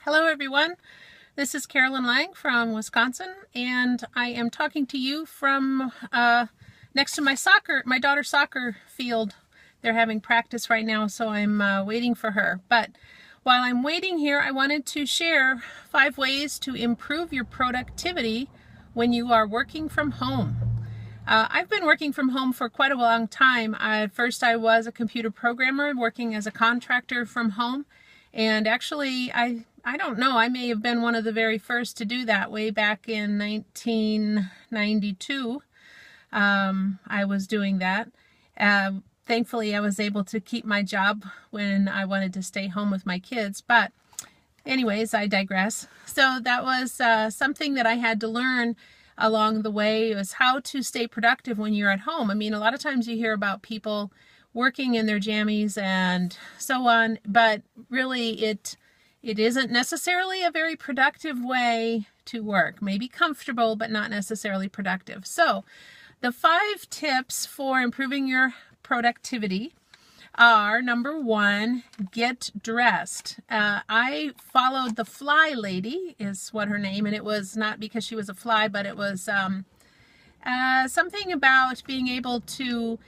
Hello everyone, this is Carolyn Lang from Wisconsin, and I am talking to you from next to my daughter's soccer field. They're having practice right now, so I'm waiting for her. But while I'm waiting here, I wanted to share 5 ways to improve your productivity when you are working from home. I've been working from home for quite a long time. First I was a computer programmer working as a contractor from home, and actually I don't know, I may have been one of the very first to do that way back in 1992. I was doing that. Thankfully I was able to keep my job when I wanted to stay home with my kids, but anyways, I digress. So that was something that I had to learn along the way, was how to stay productive when you're at home. I mean, a lot of times you hear about people working in their jammies and so on, but really it isn't necessarily a very productive way to work. Maybe comfortable, but not necessarily productive. So the 5 tips for improving your productivity are: number 1, get dressed. I followed the Fly Lady, is what her name, and it was not because she was a fly, but it was something about being able to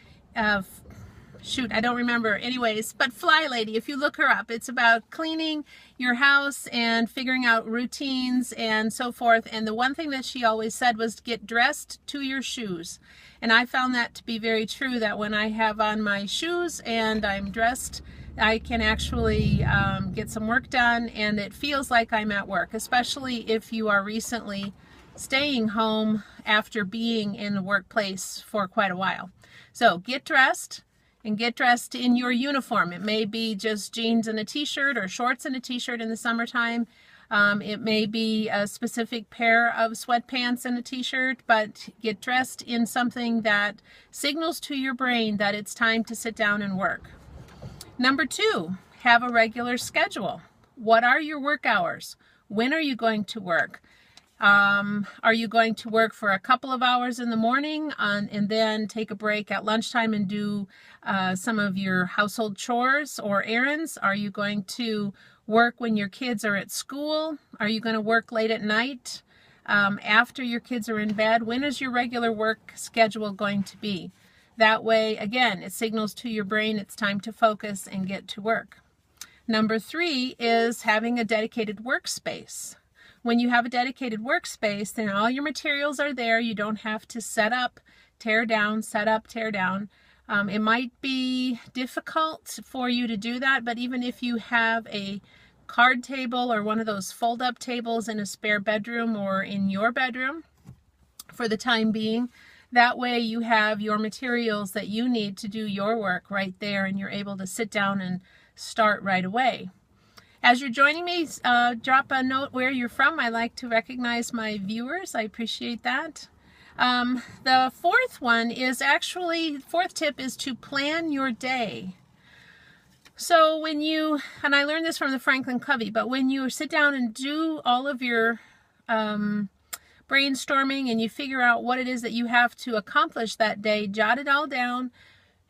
shoot, I don't remember. Anyways, but Fly Lady, if you look her up, it's about cleaning your house and figuring out routines and so forth. And the one thing that she always said was get dressed to your shoes. And I found that to be very true, that when I have on my shoes and I'm dressed, I can actually get some work done, and it feels like I'm at work, especially if you are recently staying home after being in the workplace for quite a while. So get dressed. And get dressed in your uniform. It may be just jeans and a t-shirt, or shorts and a t-shirt in the summertime. It may be a specific pair of sweatpants and a t-shirt, but get dressed in something that signals to your brain that it's time to sit down and work. Number 2, have a regular schedule. What are your work hours? When are you going to work? Are you going to work for a couple of hours in the morning and then take a break at lunchtime and do some of your household chores or errands? Are you going to work when your kids are at school? Are you going to work late at night after your kids are in bed? When is your regular work schedule going to be? That way, again, it signals to your brain it's time to focus and get to work. Number 3 is having a dedicated workspace. When you have a dedicated workspace, then all your materials are there. You don't have to set up, tear down, set up, tear down. It might be difficult for you to do that, but even if you have a card table or one of those fold-up tables in a spare bedroom or in your bedroom for the time being, that way you have your materials that you need to do your work right there, and you're able to sit down and start right away. As you're joining me, drop a note where you're from. I like to recognize my viewers. I appreciate that. The 4th one is actually, 4th tip is to plan your day. So when you, and I learned this from the Franklin Covey, but when you sit down and do all of your brainstorming and you figure out what it is that you have to accomplish that day, jot it all down,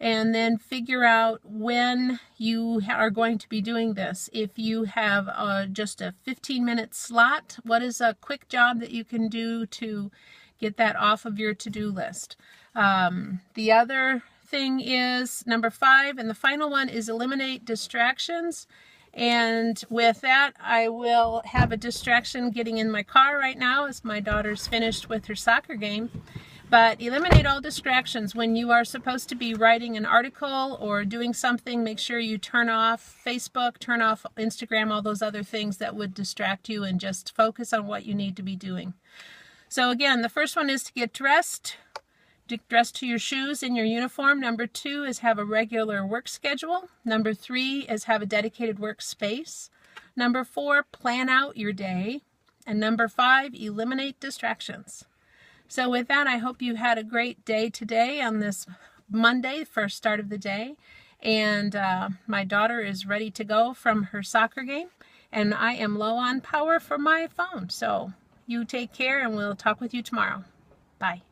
and then figure out when you are going to be doing this. If you have just a 15-minute slot, what is a quick job that you can do to get that off of your to-do list? The other thing is number 5, and the final one is eliminate distractions. And with that, I will have a distraction getting in my car right now as my daughter's finished with her soccer game. But eliminate all distractions. When you are supposed to be writing an article or doing something, make sure you turn off Facebook, turn off Instagram, all those other things that would distract you, and just focus on what you need to be doing. So again, the first one is to get dressed. Dress to your shoes in your uniform. Number 2 is have a regular work schedule. Number 3 is have a dedicated workspace. Number 4, plan out your day. And number 5, eliminate distractions. So with that, I hope you had a great day today on this Monday, first start of the day. And my daughter is ready to go from her soccer game. And I am low on power for my phone. So you take care, and we'll talk with you tomorrow. Bye.